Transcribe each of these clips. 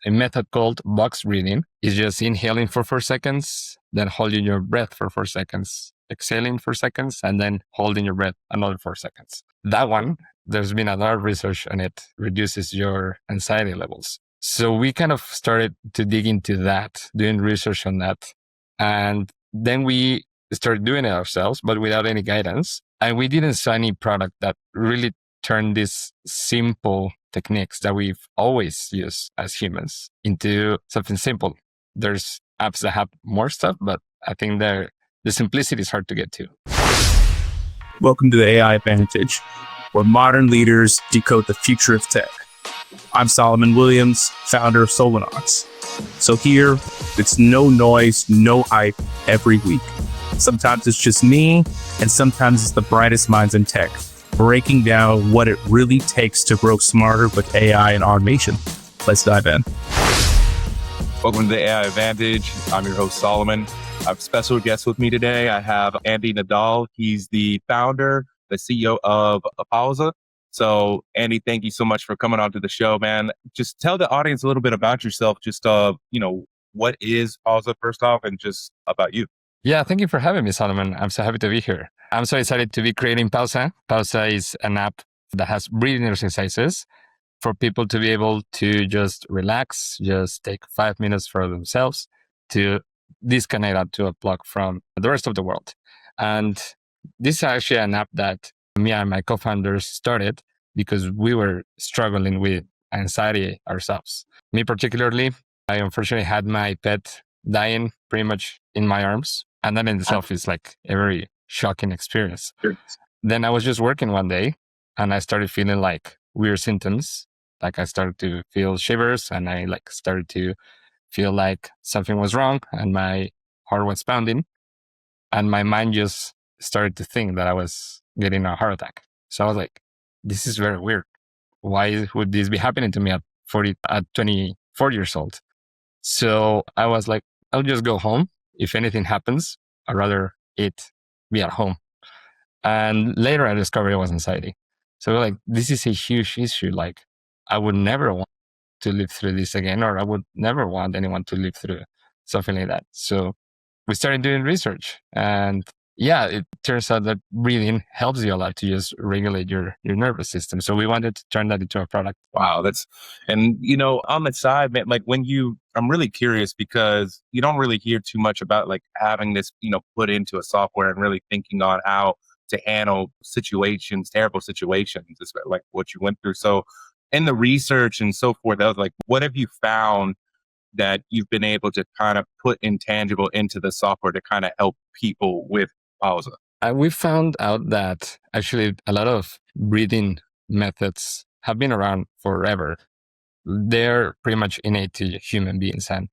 a method called box breathing. It's just inhaling for 4 seconds, then holding your breath for 4 seconds, exhaling 4 seconds, and then holding your breath another 4 seconds. That one, there's been a lot of research on it, reduces your anxiety levels. So we kind of started to dig into that, doing research on that. And then we started doing it ourselves, but without any guidance. And we didn't see any product that really turned these simple techniques that we've always used as humans into something simple. There's apps that have more stuff, but I think the simplicity is hard to get to. Welcome to the AI Advantage, where modern leaders decode the future of tech. I'm Solomon Williams, founder of Solanox. So here, it's no noise, no hype every week. Sometimes it's just me, and sometimes it's the brightest minds in tech, breaking down what it really takes to grow smarter with AI and automation. Let's dive in. Welcome to the AI Advantage. I'm your host, Solomon. I have a special guest with me today. I have Andy Nadal. He's the founder, the CEO of Pausa. So, Andy, thank you so much for coming on to the show, man. Just tell the audience a little bit about yourself. Just, what is Pausa, first off, and just about you. Yeah, thank you for having me, Solomon. I'm so happy to be here. I'm so excited to be creating Pausa. Pausa is an app that has breathing exercises for people to be able to just relax, just take 5 minutes for themselves to disconnect out to a plug from the rest of the world. And this is actually an app that me and my co-founders started because we were struggling with anxiety ourselves. Me particularly, I unfortunately had my pet dying pretty much in my arms. And that in itself is like a very shocking experience. Sure. Then I was just working one day and I started feeling like weird symptoms. Like I started to feel shivers and I started to feel like something was wrong and my heart was pounding. And my mind just started to think that I was getting a heart attack. So I was like, this is very weird. Why would this be happening to me at 24 years old? So I was like, I'll just go home. If anything happens, I'd rather it be at home. And later I discovered it was anxiety. So like, this is a huge issue. Like I would never want to live through this again, or I would never want anyone to live through something like that. So we started doing research and yeah, it turns out that breathing helps you a lot to just regulate your nervous system. So we wanted to turn that into a product. Wow, on the side, man, I'm really curious because you don't really hear too much about like having this, put into a software and really thinking on how to handle situations, terrible situations, like what you went through. So in the research and so forth, I was like, what have you found that you've been able to kind of put intangible into the software to kind of help people with Pausa? We found out that actually a lot of breathing methods have been around forever. They're pretty much innate to human beings, and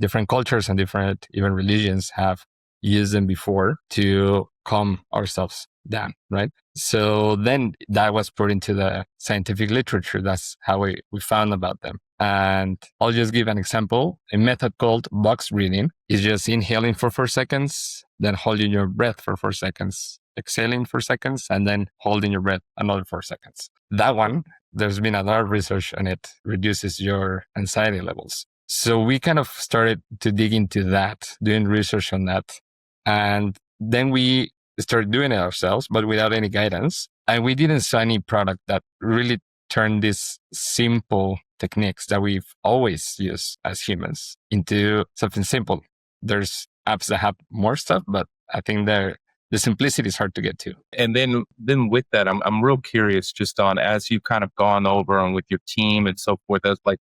different cultures and different even religions have used them before to calm ourselves down, right? So then that was put into the scientific literature. That's how we found about them. And I'll just give an example. A method called box breathing is just inhaling for 4 seconds, then holding your breath for 4 seconds, exhaling 4 seconds, and then holding your breath another 4 seconds. That one, there's been a lot of research on it, reduces your anxiety levels. So we kind of started to dig into that, doing research on that. And then we started doing it ourselves, but without any guidance. And we didn't see any product that really turned these simple techniques that we've always used as humans into something simple. There's apps that have more stuff, but I think the simplicity is hard to get to. And then with that, I'm real curious just on, as you've kind of gone over and with your team and so forth, as like,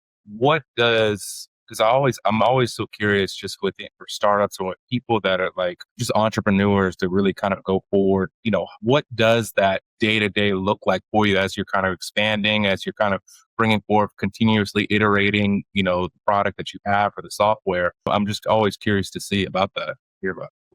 because I'm always so curious just with it for startups or with people that are like just entrepreneurs to really kind of go forward. What does that day to day look like for you as you're kind of expanding, as you're kind of bringing forth, continuously iterating, the product that you have for the software? I'm just always curious to hear about that.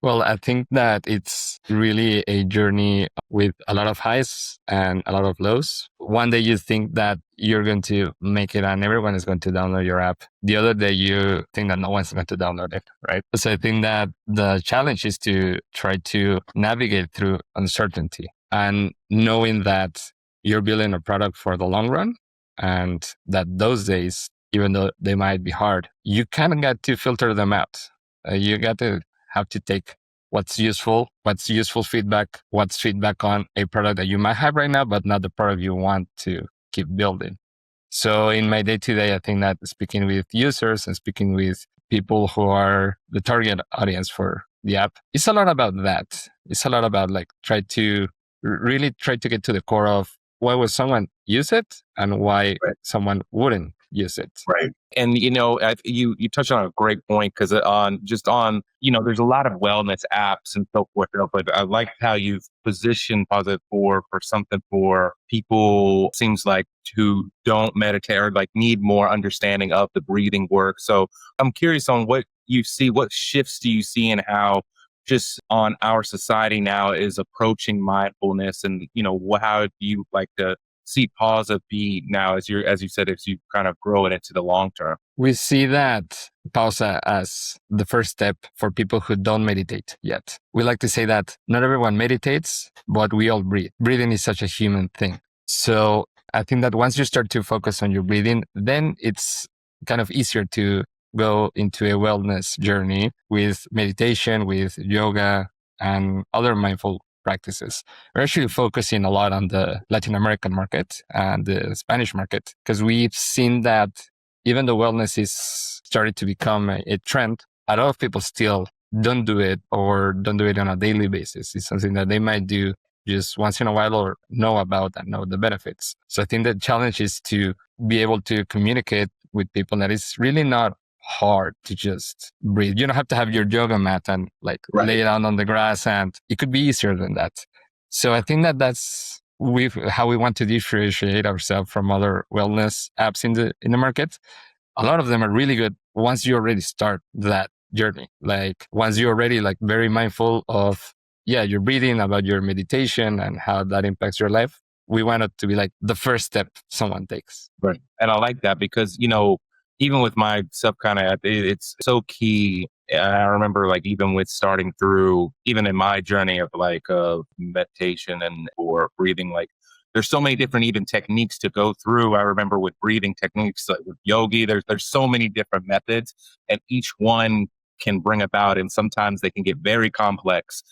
Well, I think that it's really a journey with a lot of highs and a lot of lows. One day you think that you're going to make it and everyone is going to download your app. The other day you think that no one's going to download it, right? So I think that the challenge is to try to navigate through uncertainty and knowing that you're building a product for the long run and that those days even though they might be hard, you kind of got to filter them out. You got to have to take what's useful feedback, what's feedback on a product that you might have right now, but not the product you want to keep building. So in my day to day, I think that speaking with users and speaking with people who are the target audience for the app, it's a lot about that. It's a lot about like really try to get to the core of why would someone use it and why someone wouldn't use it. Right. And, you touched on a great point because there's a lot of wellness apps and so forth. But I like how you've positioned Pause for something for people, seems like, who don't meditate or like need more understanding of the breathing work. So I'm curious on what you see, what shifts do you see in how just on our society now is approaching mindfulness, and, how do you like to see Pausa be now as you said, as you kind of grow it into the long term? We see that Pausa as the first step for people who don't meditate yet. We like to say that not everyone meditates, but we all breathe. Breathing is such a human thing. So I think that once you start to focus on your breathing, then it's kind of easier to go into a wellness journey with meditation, with yoga, and other mindful practices. We're actually focusing a lot on the Latin American market and the Spanish market because we've seen that even though wellness is starting to become a trend, a lot of people still don't do it or don't do it on a daily basis. It's something that they might do just once in a while or know about and know the benefits. So I think the challenge is to be able to communicate with people that it's really not hard to just breathe. You don't have to have your yoga mat and lay it down on the grass, and it could be easier than that. So I think that that's how we want to differentiate ourselves from other wellness apps in the market. A lot of them are really good once you already start that journey. Like once you're already very mindful of your breathing, about your meditation and how that impacts your life. We want it to be like the first step someone takes. Right. And I like that because, even with my stuff, it's so key. I remember even with starting through, even in my journey of meditation and or breathing, there's so many different even techniques to go through. I remember with breathing techniques, like with yogi, there's so many different methods, and each one can bring about, and sometimes they can get very complex.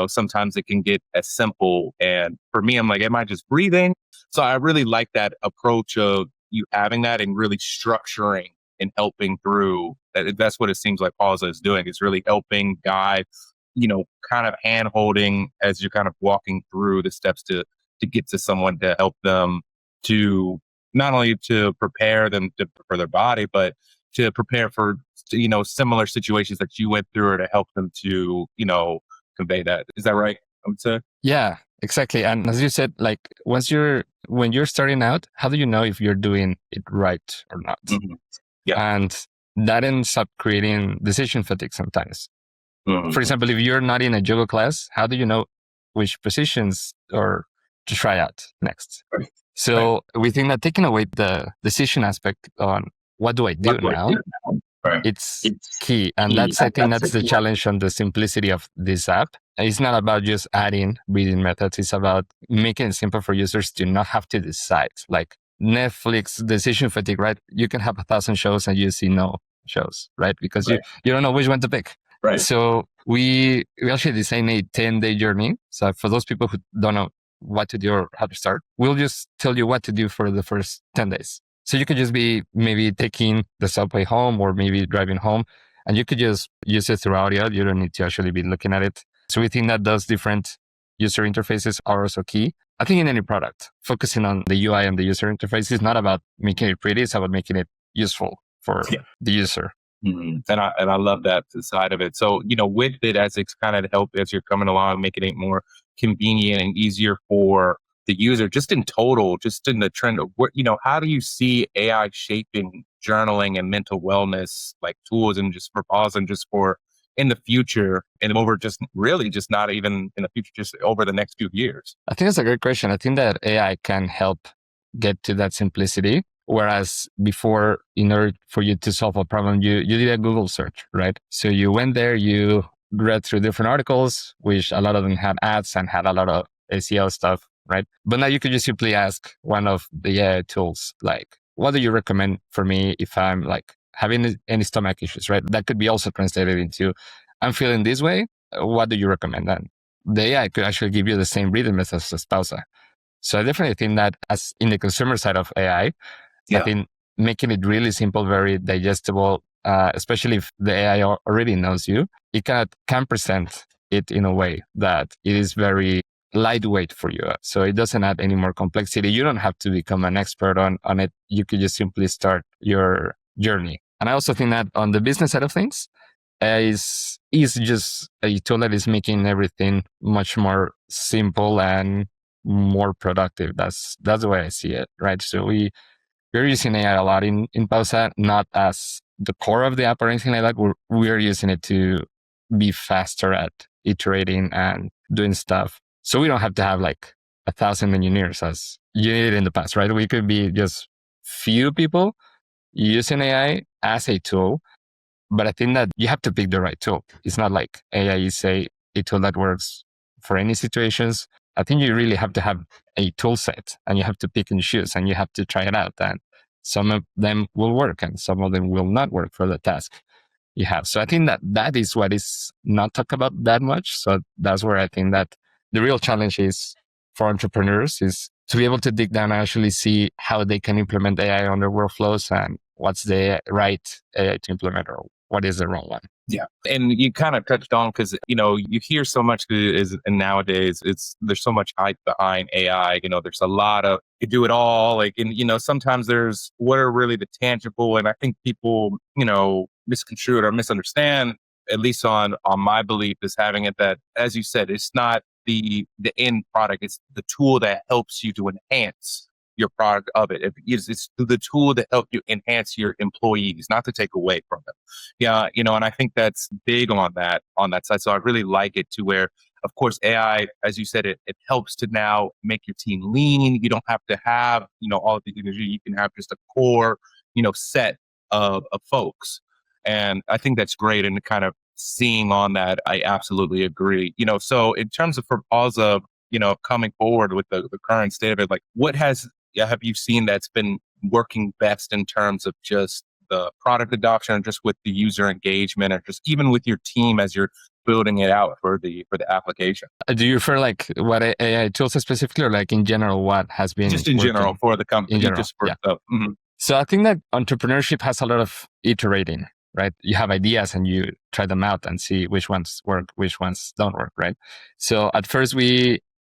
Sometimes it can get as simple. And for me, I'm like, am I just breathing? So I really like that approach of you having that and really structuring and helping through. That's what it seems like Pausa is doing. It's really helping guide, kind of hand holding as you're kind of walking through the steps to get to someone, to help them to not only to prepare them for their body, but to prepare for, similar situations that you went through, or to help them to, convey that. Is that right? I would say. Yeah, exactly. And as you said, when you're starting out, how do you know if you're doing it right or not? Mm-hmm. Yeah. And that ends up creating decision fatigue sometimes. Mm-hmm. For example, if you're not in a yoga class, how do you know which positions or to try out next? Right. So we think that taking away the decision aspect on what do I do now, right, it's key. And I think that's the challenge on the simplicity of this app. It's not about just adding breathing methods. It's about making it simple for users to not have to decide. Like Netflix decision fatigue, right? You can have 1,000 shows and you see no shows, right? Because you don't know which one to pick. Right. So we actually designed a 10-day journey. So for those people who don't know what to do or how to start, we'll just tell you what to do for the first 10 days. So you could just be maybe taking the subway home or maybe driving home, and you could just use it through audio. You don't need to actually be looking at it. So we think that those different user interfaces are also key. I think in any product, focusing on the UI and the user interface is not about making it pretty. It's about making it useful for the user. Mm-hmm. And I love that side of it. So, with it, as it's kind of helped as you're coming along, making it more convenient and easier for the user, just in total, just in the trend of what, how do you see AI shaping journaling and mental wellness tools, and just for Pause, and just for in the future, and over just not even in the future, just over the next few years? I think that's a great question. I think that AI can help get to that simplicity. Whereas before, in order for you to solve a problem, you did a Google search, right? So you went there, you read through different articles, which a lot of them had ads and had a lot of SEO stuff, right? But now you could just simply ask one of the AI tools, what do you recommend for me if I'm like having any stomach issues, right? That could be also translated into, I'm feeling this way. What do you recommend? And the AI could actually give you the same breathing methods as Pausa. So I definitely think that as in the consumer side of AI, I think making it really simple, very digestible, especially if the AI already knows you, it can present it in a way that it is very lightweight for you. So it doesn't add any more complexity. You don't have to become an expert on it. You could just simply start your journey. And I also think that on the business side of things, is just a tool that is making everything much more simple and more productive. That's the way I see it, right? So we're using AI a lot in Pausa, not as the core of the app or anything like that. We're using it to be faster at iterating and doing stuff. So we don't have to have like 1,000 engineers as you needed in the past, right? We could be just few people using AI as a tool. But I think that you have to pick the right tool. It's not like AI is a tool that works for any situations. I think you really have to have a tool set and you have to pick and choose and you have to try it out. And some of them will work and some of them will not work for the task you have. So I think that is what is not talked about that much. So that's where I think that the real challenge is for entrepreneurs is to be able to dig down and actually see how they can implement AI on their workflows and what's the right AI to implement or what is the wrong one. Yeah. And you kind of touched on because, you hear so much and nowadays there's so much hype behind AI. There's a lot of you do it all. Like, and, sometimes there's what are really the tangible. And I think people, misconstrue it or misunderstand, at least on my belief is having it that, as you said, it's not the end product. It's the tool that helps you to enhance your product of it. It's the tool that help you enhance your employees, not to take away from them. Yeah, and I think that's big on that side. So I really like it to where, of course, AI, as you said, it helps to now make your team lean. You don't have to have, all of the energy. You can have just a core, set of folks. And I think that's great. And kind of seeing on that, I absolutely agree. So in terms of for Pausa, coming forward with the current state of it, like what have you seen that's been working best in terms of just the product adoption and just with the user engagement or just even with your team as you're building it out for the application? Do you refer like what AI tools specifically or like in general, what has been just in working? general for the company? In general, just for yeah. Mm-hmm. So I think that entrepreneurship has a lot of iterating, right? You have ideas and you try them out and see which ones work, which ones don't work, right? So at first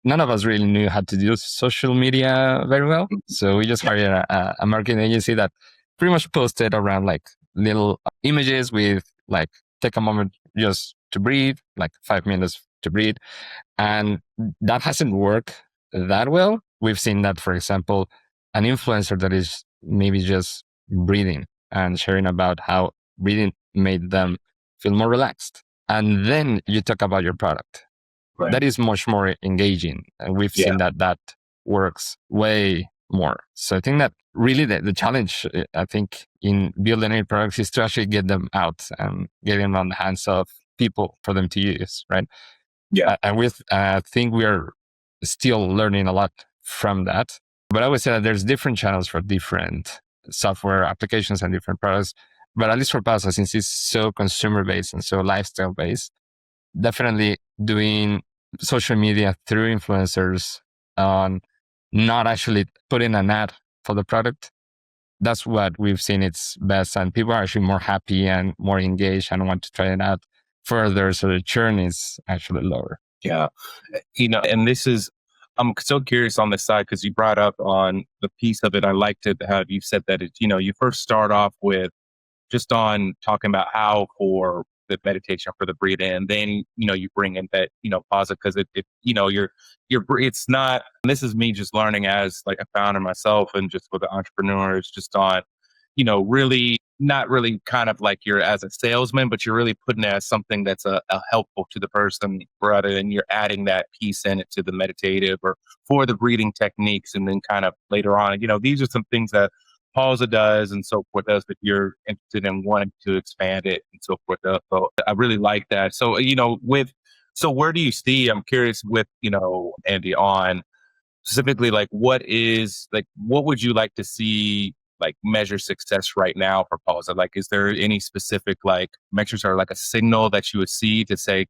none of us really knew how to do social media very well. So we just hired a marketing agency that pretty much posted around like little images with like, take a moment just to breathe, like 5 minutes to breathe. And that hasn't worked that well. We've seen that, for example, an influencer that is maybe just breathing and sharing about how breathing made them feel more relaxed. And then you talk about your product. Right. That is much more engaging. And we've seen that works way more. So I think that really the challenge, I think, in building any products is to actually get them out and get them on the hands of people for them to use, right? Yeah. And I think we are still learning a lot from that. But I would say that there's different channels for different software applications and different products. But at least for Pausa, since it's so consumer-based and so lifestyle-based, definitely doing social media through influencers on not actually putting an ad for the product. That's what we've seen it's best. And people are actually more happy and more engaged and want to try it out further. So the churn is actually lower. Yeah. And I'm so curious on this side because you brought up on the piece of it. I liked it how you said that you first start off with just on talking about how for the meditation for the breathe in, then you bring in that pause it because it's not. And this is me just learning as like a founder myself and just with the entrepreneurs just on really not really kind of like you're as a salesman, but you're really putting it as something that's a helpful to the person rather than you're adding that piece in it to the meditative or for the breathing techniques. And then kind of later on, these are some things that Pausa does and so forth does that you're interested in wanting to expand it and so forth. So I really like that. So, so where do you see, I'm curious with, Andy, on specifically like what would you like to see like measure success right now for Pausa? Like, is there any specific like metrics or like a signal that you would see to say,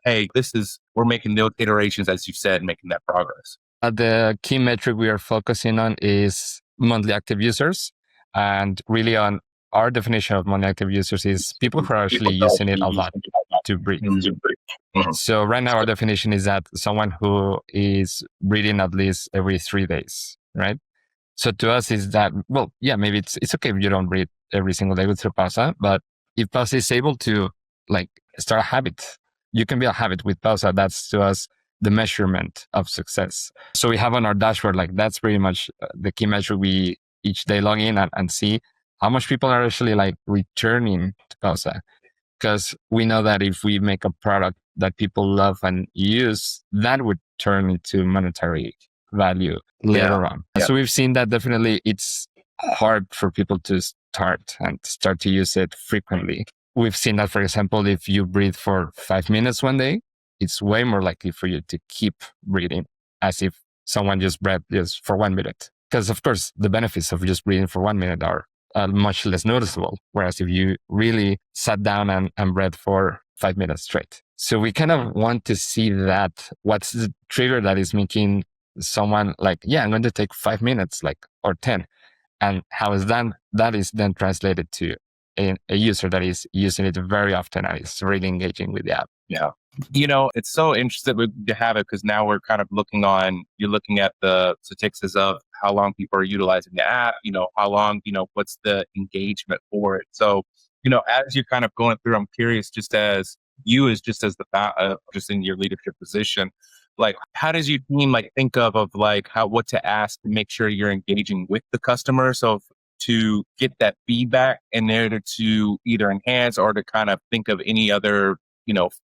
hey, we're making the iterations, as you said, making that progress? The key metric we are focusing on is monthly active users. And really on our definition of monthly active users is people who are actually using it a lot to breathe. So right now our definition is that someone who is breathing at least every 3 days, right? So to us is that, well, yeah, maybe it's okay if you don't breathe every single day with through Pausa, but if Pausa is able to like start a habit, you can be a habit with Pausa. That's to us the measurement of success. So we have on our dashboard, like that's pretty much the key measure. We each day log in and see how much people are actually like returning to Pausa. Because we know that if we make a product that people love and use, that would turn into monetary value later on. Yeah. So we've seen that definitely it's hard for people to start to use it frequently. We've seen that, for example, if you breathe for 5 minutes one day, it's way more likely for you to keep breathing as if someone just breathed just for 1 minute. Because of course, the benefits of just breathing for 1 minute are much less noticeable. Whereas if you really sat down and breathed for 5 minutes straight. So we kind of want to see that what's the trigger that is making someone like, yeah, I'm going to take 5 minutes, like, or 10. And how is that is then translated to a user that is using it very often and is really engaging with the app. Yeah. It's so interesting to have it because now we're kind of you're looking at the statistics of how long people are utilizing the app, how long, what's the engagement for it. So, as you're kind of going through, I'm curious just as just in your leadership position, like how does your team like think of like what to ask to make sure you're engaging with the customer? So to get that feedback in order to either enhance or to kind of think of any other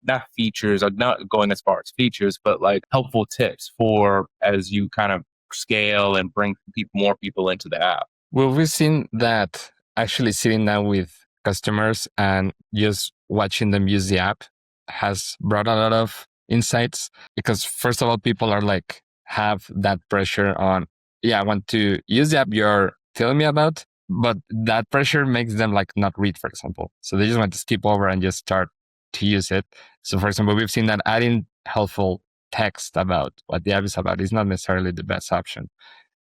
not features, or not going as far as features, but like helpful tips for as you kind of scale and bring more people into the app. Well, we've seen that actually sitting down with customers and just watching them use the app has brought a lot of insights because first of all, people are like, have that pressure on, yeah, I want to use the app you're telling me about, but that pressure makes them like not read, for example. So they just want to skip over and just start to use it. So for example, we've seen that adding helpful text about what the app is about is not necessarily the best option.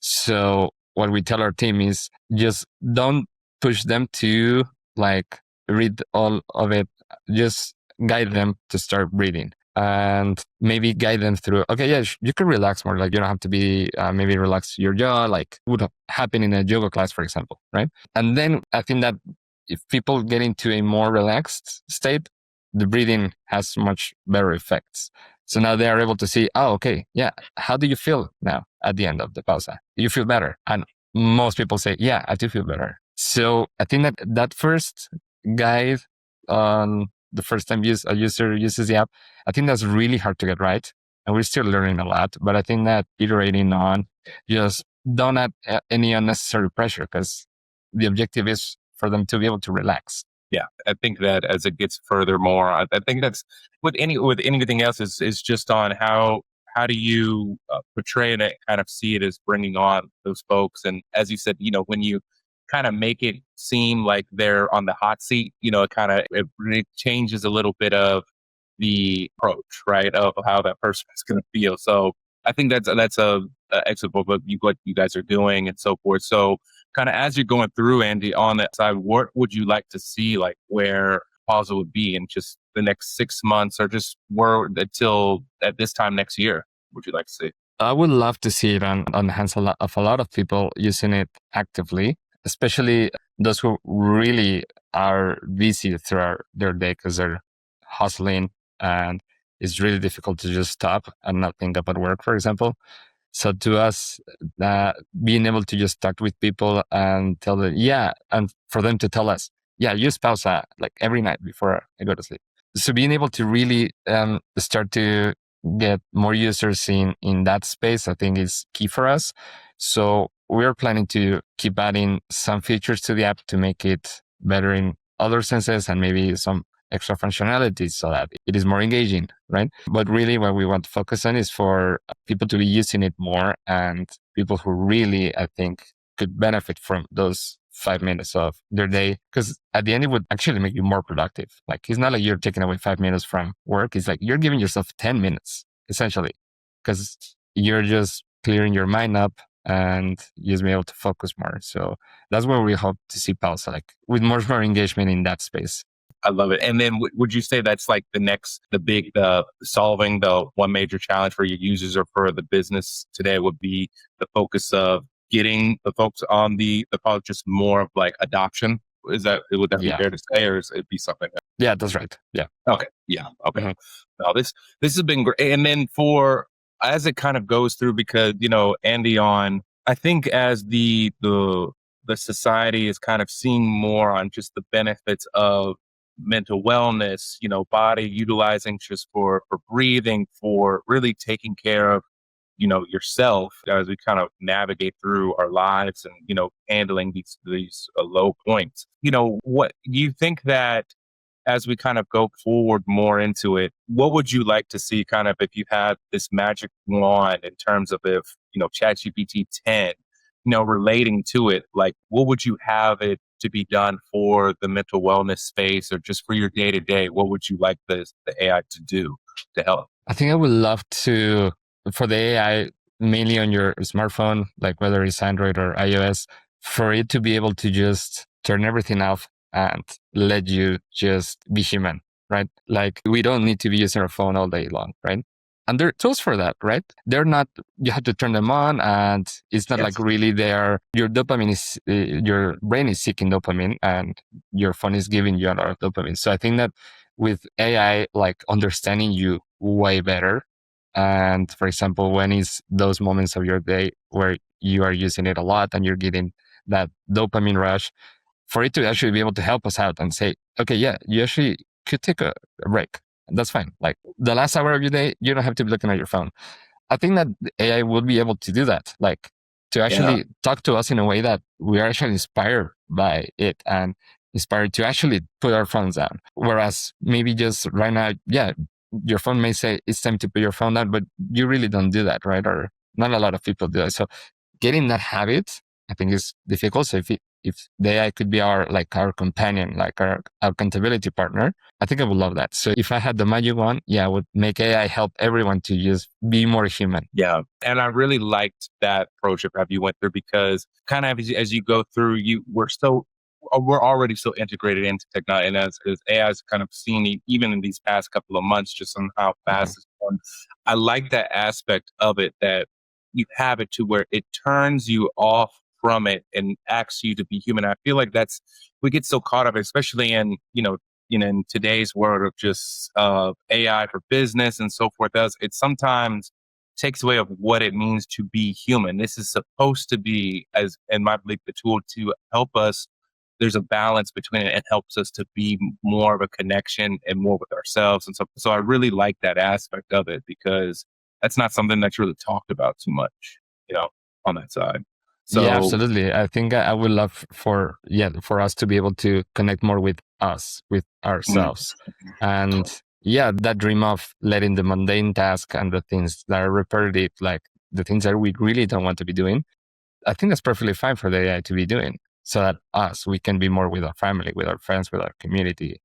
So what we tell our team is just don't push them to like read all of it. Just guide them to start reading and maybe guide them through, okay, yeah, you can relax more. Like you don't have to be, maybe relax your jaw, like would happen in a yoga class, for example, right? And then I think that if people get into a more relaxed state, the breathing has much better effects. So now they are able to see, oh, okay, yeah, how do you feel now at the end of the pausa? Do you feel better? And most people say, yeah, I do feel better. So I think that first guide on the first time a user uses the app, I think that's really hard to get right. And we're still learning a lot. But I think that iterating on, just don't add any unnecessary pressure because the objective is for them to be able to relax. Yeah, I think that as it gets further more, I think that's with anything else is just on how do you portray it and kind of see it as bringing on those folks. And as you said, when you kind of make it seem like they're on the hot seat, it really changes a little bit of the approach, right, of how that person is going to feel. So I think that's a excellent what you guys are doing and so forth. So kind of as you're going through, Andy, on that side, what would you like to see, like where Pausa would be in just the next 6 months or just where until at this time next year? Would you like to see? I would love to see it on the hands of a lot of people using it actively, especially those who really are busy throughout their day because they're hustling and it's really difficult to just stop and not think about work, for example. So to us, being able to just talk with people and tell them, yeah, and for them to tell us, yeah, use Pausa like every night before I go to sleep. So being able to really start to get more users in that space, I think is key for us. So we're planning to keep adding some features to the app to make it better in other senses and maybe some extra functionalities so that it is more engaging, right? But really what we want to focus on is for people to be using it more and people who really, I think, could benefit from those 5 minutes of their day, because at the end it would actually make you more productive. Like, it's not like you're taking away 5 minutes from work. It's like you're giving yourself 10 minutes essentially, because you're just clearing your mind up and just being able to focus more. So that's where we hope to see Pausa, like with more engagement in that space. I love it. And then would you say that's like the solving the one major challenge for your users or for the business today would be the focus of getting the folks on the product, just more of like adoption? Would that be Yeah. fair to say, or is it be something else? Yeah, that's right. Yeah. Okay. Yeah. Okay. Mhm. No, this has been great. And then as it kind of goes through, because Andy, I think as the society is kind of seeing more on just the benefits of mental wellness, body utilizing just for breathing, for really taking care of yourself as we kind of navigate through our lives and handling these low points. What you think that as we kind of go forward more into it, what would you like to see kind of if you had this magic wand in terms of if, ChatGPT 10, relating to it, like what would you have it to be done for the mental wellness space or just for your day to day? What would you like the AI to do to help? I think I would love to, for the AI, mainly on your smartphone, like whether it's Android or iOS, for it to be able to just turn everything off and let you just be human, right? Like, we don't need to be using our phone all day long, right? And there are tools for that, right? They're not, you have to turn them on, and it's not like Yes. really there. Your dopamine is, your brain is seeking dopamine, and your phone is giving you a lot of dopamine. So I think that with AI, like understanding you way better. And for example, when is those moments of your day where you are using it a lot and you're getting that dopamine rush, for it to actually be able to help us out and say, okay, yeah, you actually could take a break. That's fine. Like the last hour of your day, you don't have to be looking at your phone. I think that the AI would be able to do that, like to Yeah. actually talk to us in a way that we are actually inspired by it and inspired to actually put our phones down. Whereas maybe just right now, yeah, your phone may say it's time to put your phone down, but you really don't do that, right? Or not a lot of people do that. So getting that habit, I think, is difficult. So if the AI could be our companion, like our accountability partner, I think I would love that. So if I had the magic one, yeah, I would make AI help everyone to just be more human. Yeah. And I really liked that approach of how you went through, because kind of as you go through, we're already so integrated into technology. And as AI has kind of seen even in these past couple of months, just on how fast it's going, I like that aspect of it, that you have it to where it turns you off from it and asks you to be human. I feel like we get so caught up, especially in, in today's world of just AI for business and so forth. It sometimes takes away of what it means to be human. This is supposed to be, as in my belief, the tool to help us. There's a balance between it and helps us to be more of a connection and more with ourselves. And so I really like that aspect of it, because that's not something that's really talked about too much, you know, on that side. Yeah, So absolutely. I think I would love for us to be able to connect more with us, with mm, ourselves. And yeah, that dream of letting the mundane task and the things that are repetitive, like the things that we really don't want to be doing, I think that's perfectly fine for the AI to be doing, so that we can be more with our family, with our friends, with our community,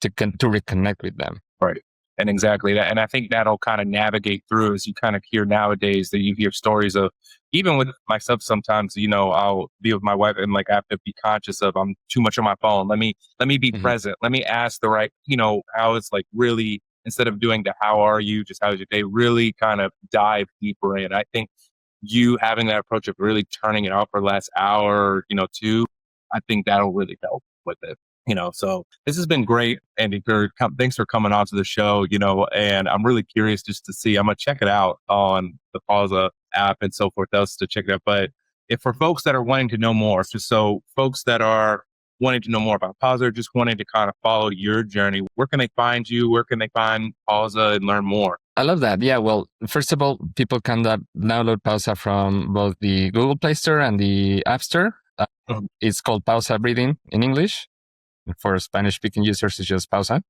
to reconnect with them. right. And exactly that. And I think that'll kind of navigate through, as you kind of hear nowadays, that you hear stories of, even with myself sometimes, I'll be with my wife and like I have to be conscious of, I'm too much on my phone. Let me be Mhm. present. Let me ask the right, how it's like really, instead of doing the how are you, just how's your day, really kind of dive deeper in. I think you having that approach of really turning it off for the last hour, two, I think that'll really help with it. So this has been great, Andy. Thanks for coming on to the show. And I'm really curious just to see. I'm gonna check it out on the Pausa app and so forth else to check it out. But if for folks that are wanting to know more, just so folks that are wanting to know more about Pausa, just wanting to kind of follow your journey, where can they find you? Where can they find Pausa and learn more? I love that. Yeah. Well, first of all, people can download Pausa from both the Google Play Store and the App Store. Mhm. It's called Pausa Breathing in English. For Spanish speaking users, it's just Pausa.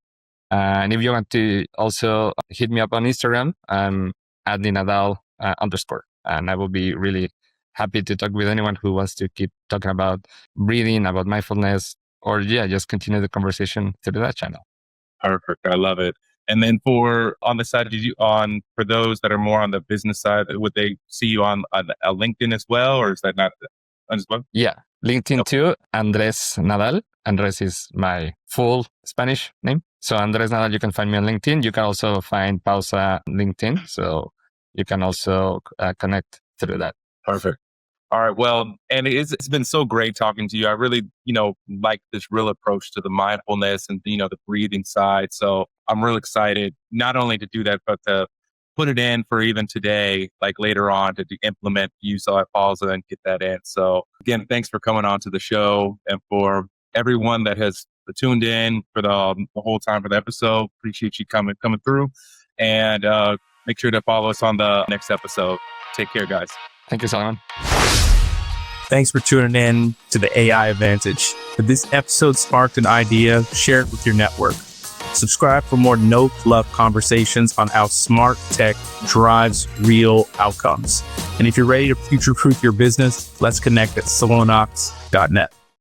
And if you want to also hit me up on Instagram, Andy Nadal _, and I will be really happy to talk with anyone who wants to keep talking about breathing, about mindfulness, or just continue the conversation through that channel. Perfect. I love it. And then for on the side, for those that are more on the business side, would they see you on LinkedIn as well, or is that not as well? Yeah, LinkedIn too. Andres Nadal. Andres is my full Spanish name. So Andres Nadal, you can find me on LinkedIn. You can also find Pausa LinkedIn. So you can also connect through that. Perfect. All right. Well, and it's been so great talking to you. I really, like this real approach to the mindfulness and, the breathing side. So I'm real excited not only to do that, but to put it in for even today, like later on to implement use at Pausa and get that in. So again, thanks for coming on to the show, and for everyone that has tuned in for the whole time for the episode. Appreciate you coming through, and make sure to follow us on the next episode. Take care, guys. Thank you, Solomon. Thanks for tuning in to the AI Advantage. If this episode sparked an idea, share it with your network. Subscribe for more no-fluff conversations on how smart tech drives real outcomes. And if you're ready to future-proof your business, let's connect at solonox.net.